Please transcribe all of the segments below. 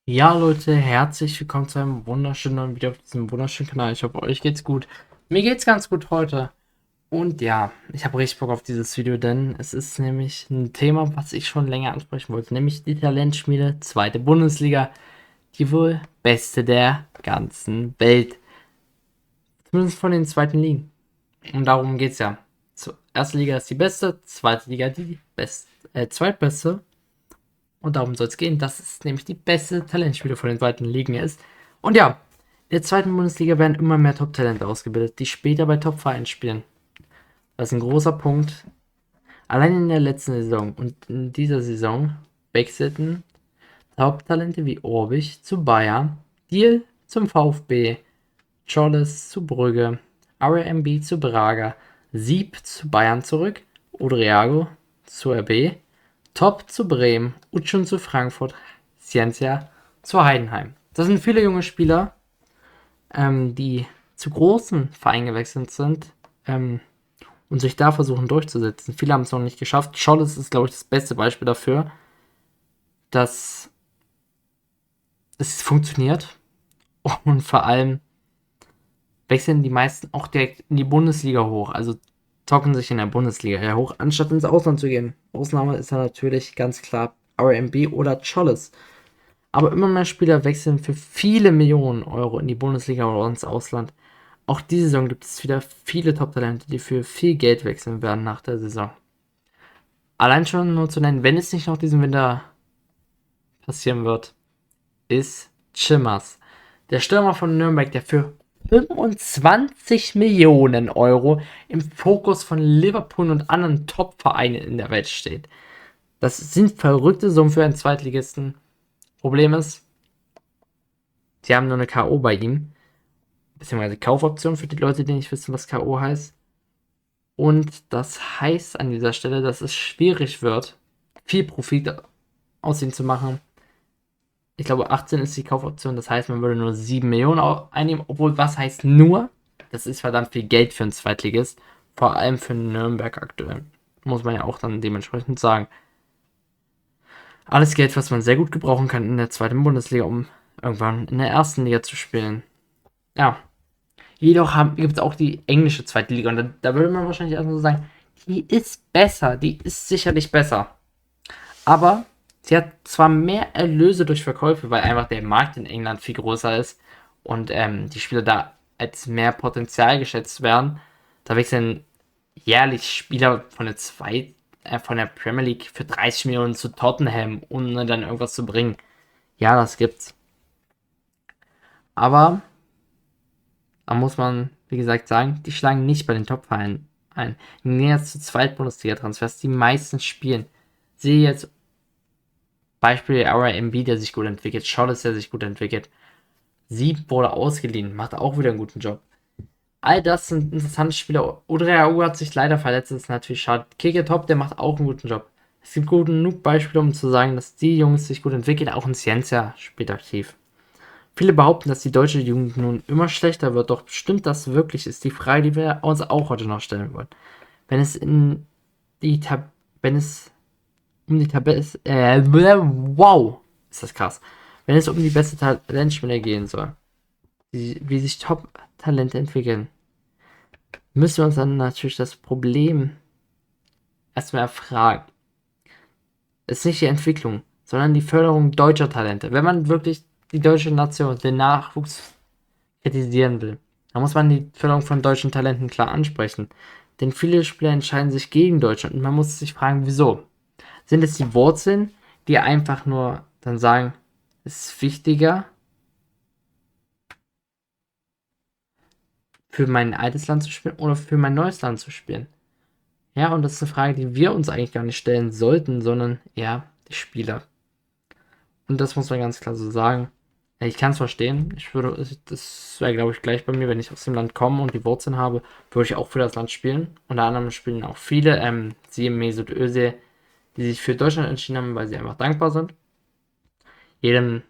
Ja, Leute, herzlich willkommen zu einem wunderschönen neuen Video auf diesem wunderschönen Kanal. Ich hoffe, euch geht's gut. Mir geht's ganz gut heute. Und ja, ich habe richtig Bock auf dieses Video, denn es ist nämlich ein Thema, was ich schon länger ansprechen wollte, nämlich die Talentschmiede, zweite Bundesliga, die wohl beste der ganzen Welt. Zumindest von den zweiten Ligen. Und darum geht's ja. Erste Liga ist die beste, zweite Liga zweitbeste. Und darum soll es gehen, dass es nämlich die beste Talentschmiede von den zweiten Ligen ist. Und ja, in der zweiten Bundesliga werden immer mehr Top-Talente ausgebildet, die später bei Top-Vereinen spielen. Das ist ein großer Punkt. Allein in der letzten Saison und in dieser Saison wechselten Top-Talente wie Orbich zu Bayern, Diel zum VfB, Scholes zu Brügge, RMB zu Braga, Sieb zu Bayern zurück, Odriago zu RB, Top zu Bremen, Utschun zu Frankfurt, Ciencia zu Heidenheim. Das sind viele junge Spieler, die zu großen Vereinen gewechselt sind und sich da versuchen durchzusetzen. Viele haben es noch nicht geschafft. Scholles ist, glaube ich, das beste Beispiel dafür, dass es funktioniert und vor allem wechseln die meisten auch direkt in die Bundesliga hoch. Also zocken sich in der Bundesliga hoch, anstatt ins Ausland zu gehen. Ausnahme ist da natürlich ganz klar RMB oder Cholles. Aber immer mehr Spieler wechseln für viele Millionen Euro in die Bundesliga oder ins Ausland. Auch diese Saison gibt es wieder viele Top-Talente, die für viel Geld wechseln werden nach der Saison. Allein schon nur zu nennen, wenn es nicht noch diesen Winter passieren wird, ist Chimmers. Der Stürmer von Nürnberg, der für 25 Millionen Euro im Fokus von Liverpool und anderen Top-Vereinen in der Welt steht. Das sind verrückte Summen für einen Zweitligisten. Problem ist, sie haben nur eine K.O. bei ihm, beziehungsweise Kaufoption für die Leute, die nicht wissen, was K.O. heißt. Und das heißt an dieser Stelle, dass es schwierig wird, viel Profit aus ihm zu machen. Ich glaube, 18 ist die Kaufoption, das heißt, man würde nur 7 Millionen einnehmen, obwohl, was heißt nur? Das ist verdammt viel Geld für einen Zweitligist, vor allem für Nürnberg aktuell. Muss man ja auch dann dementsprechend sagen. Alles Geld, was man sehr gut gebrauchen kann in der zweiten Bundesliga, um irgendwann in der ersten Liga zu spielen. Ja, jedoch gibt es auch die englische zweite Liga und da würde man wahrscheinlich erstmal so sagen, die ist besser, die ist sicherlich besser. Aber sie hat zwar mehr Erlöse durch Verkäufe, weil einfach der Markt in England viel größer ist und die Spieler da als mehr Potenzial geschätzt werden. Da wechseln jährlich Spieler von der Premier League für 30 Millionen zu Tottenham, ohne dann irgendwas zu bringen. Ja, das gibt's. Aber da muss man, wie gesagt, sagen, die schlagen nicht bei den Top-Vereinen ein. Im Gegensatz zu Zweitbundesliga-Transfers, die meisten spielen. Sehe jetzt Beispiel RMB, der sich gut entwickelt, Scholes, der sich gut entwickelt. Sieb wurde ausgeliehen, macht auch wieder einen guten Job. All das sind interessante Spieler. Odriago hat sich leider verletzt, das ist natürlich schade. Top, der macht auch einen guten Job. Es gibt genug Beispiele, um zu sagen, dass die Jungs sich gut entwickeln. Auch in Ciencia spielt aktiv. Viele behaupten, dass die deutsche Jugend nun immer schlechter wird, doch stimmt das wirklich, ist die Frage, die wir uns auch heute noch stellen wollen. Wenn es in die Tab wenn es um die Tabelle ist, wow, ist das krass. Wenn es um die beste Talentspieler gehen soll, wie sich Top-Talente entwickeln, müssen wir uns dann natürlich das Problem erstmal fragen. Es ist nicht die Entwicklung, sondern die Förderung deutscher Talente. Wenn man wirklich die deutsche Nation, den Nachwuchs kritisieren will, dann muss man die Förderung von deutschen Talenten klar ansprechen. Denn viele Spieler entscheiden sich gegen Deutschland und man muss sich fragen, wieso. Sind es die Wurzeln, die einfach nur dann sagen, es ist wichtiger, für mein altes Land zu spielen oder für mein neues Land zu spielen? Ja, und das ist eine Frage, die wir uns eigentlich gar nicht stellen sollten, sondern eher die Spieler. Und das muss man ganz klar so sagen. Ja, ich kann es verstehen. Das wäre, glaube ich, gleich bei mir, wenn ich aus dem Land komme und die Wurzeln habe, würde ich auch für das Land spielen. Unter anderem spielen auch viele, siehe Mesut Özil, die sich für Deutschland entschieden haben, weil sie einfach dankbar sind. Jedem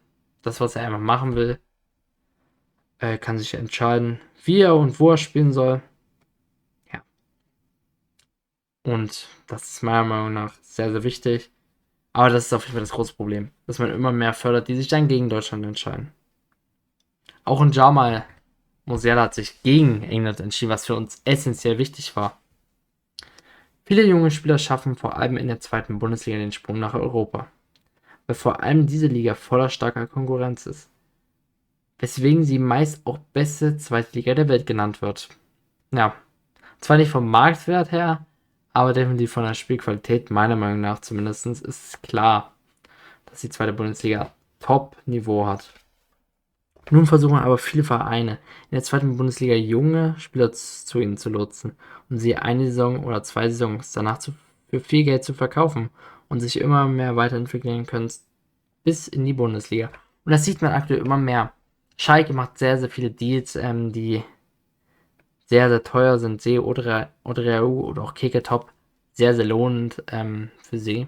das, was er einfach machen will, kann sich entscheiden, wie er und wo er spielen soll. Ja. Und das ist meiner Meinung nach sehr, sehr wichtig. Aber das ist auf jeden Fall das große Problem, dass man immer mehr fördert, die sich dann gegen Deutschland entscheiden. Auch ein Jamal Musiala hat sich gegen England entschieden, was für uns essentiell wichtig war. Viele junge Spieler schaffen vor allem in der zweiten Bundesliga den Sprung nach Europa, weil vor allem diese Liga voller starker Konkurrenz ist, weswegen sie meist auch beste zweite Liga der Welt genannt wird. Ja, zwar nicht vom Marktwert her, aber definitiv von der Spielqualität, meiner Meinung nach zumindest, ist es klar, dass die zweite Bundesliga Top-Niveau hat. Nun versuchen aber viele Vereine in der zweiten Bundesliga junge Spieler zu ihnen zu lotsen und sie eine Saison oder 2 Saisons danach für viel Geld zu verkaufen und sich immer mehr weiterentwickeln können bis in die Bundesliga. Und das sieht man aktuell immer mehr. Schalke macht sehr, sehr viele Deals, die sehr, sehr teuer sind. See oder oder auch Keke-Top sehr, sehr lohnend für sie.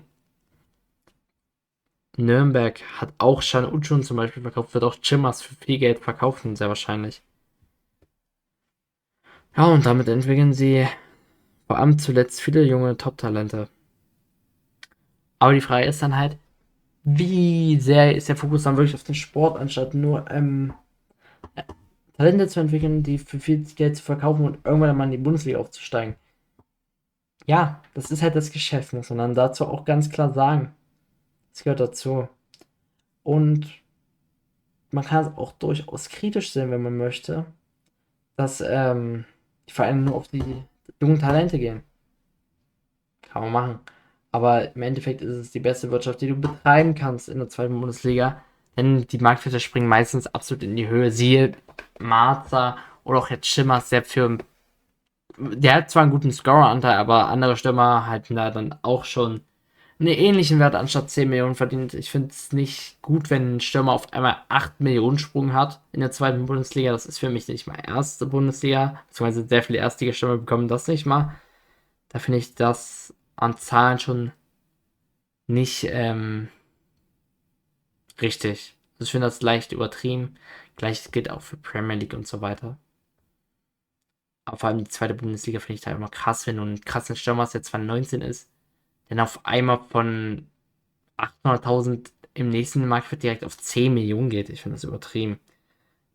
Nürnberg hat auch Can Uçun zum Beispiel verkauft, wird auch Chimmers für viel Geld verkaufen, sehr wahrscheinlich. Ja, und damit entwickeln sie vor allem zuletzt viele junge Top-Talente. Aber die Frage ist dann halt, wie sehr ist der Fokus dann wirklich auf den Sport, anstatt nur Talente zu entwickeln, die für viel Geld zu verkaufen und irgendwann mal in die Bundesliga aufzusteigen. Ja, das ist halt das Geschäft, muss man dann dazu auch ganz klar sagen. Das gehört dazu. Und man kann es auch durchaus kritisch sehen, wenn man möchte, dass die Vereine nur auf die jungen Talente gehen. Kann man machen. Aber im Endeffekt ist es die beste Wirtschaft, die du betreiben kannst in der zweiten Bundesliga. Denn die Marktwerte springen meistens absolut in die Höhe. Siehe Marza oder auch jetzt Schimmers, der hat zwar einen guten Scorer-Anteil, aber andere Stürmer halten da dann auch schon einen ähnlichen Wert anstatt 10 Millionen verdient. Ich finde es nicht gut, wenn ein Stürmer auf einmal 8 Millionen Sprung hat in der zweiten Bundesliga. Das ist für mich nicht mal erste Bundesliga, beziehungsweise sehr viele Erstligastürmer bekommen das nicht mal. Da finde ich das an Zahlen schon nicht richtig. Also ich finde das leicht übertrieben. Gleiches gilt auch für Premier League und so weiter. Aber vor allem die zweite Bundesliga finde ich da immer krass, wenn du einen krassen Stürmer hast, der zwar 19 ist, dann auf einmal von 800.000 im nächsten Marktwert direkt auf 10 Millionen geht. Ich finde das übertrieben.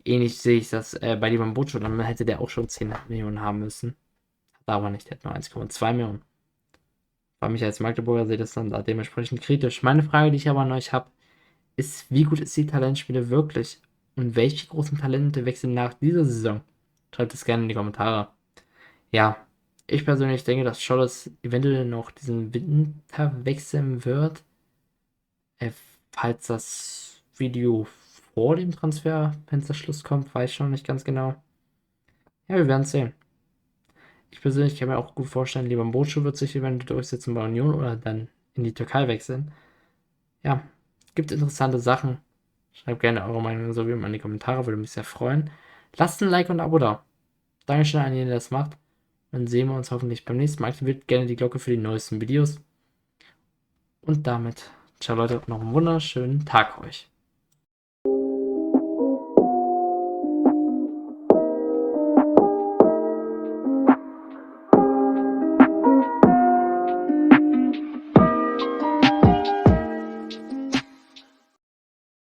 Ähnlich sehe ich das bei Livan Bocho, dann hätte der auch schon 10 Millionen haben müssen. Hat er aber nicht, der hat nur 1,2 Millionen. Bei mich als Magdeburger sehe ich das dann da dementsprechend kritisch. Meine Frage, die ich aber an euch habe, ist, wie gut ist die Talentspiele wirklich? Und welche großen Talente wechseln nach dieser Saison? Schreibt es gerne in die Kommentare. Ja, ich persönlich denke, dass Scholles eventuell noch diesen Winter wechseln wird. Falls das Video vor dem Transferfensterschluss kommt, weiß ich schon nicht ganz genau. Ja, wir werden sehen. Ich persönlich kann mir auch gut vorstellen, lieber Bocho wird sich eventuell durchsetzen bei Union oder dann in die Türkei wechseln. Ja, gibt interessante Sachen. Schreibt gerne eure Meinung so wie immer in die Kommentare, würde mich sehr freuen. Lasst ein Like und ein Abo da. Dankeschön an jeden, der das macht. Dann sehen wir uns hoffentlich beim nächsten Mal. Aktiviert gerne die Glocke für die neuesten Videos. Und damit, ciao Leute, noch einen wunderschönen Tag euch.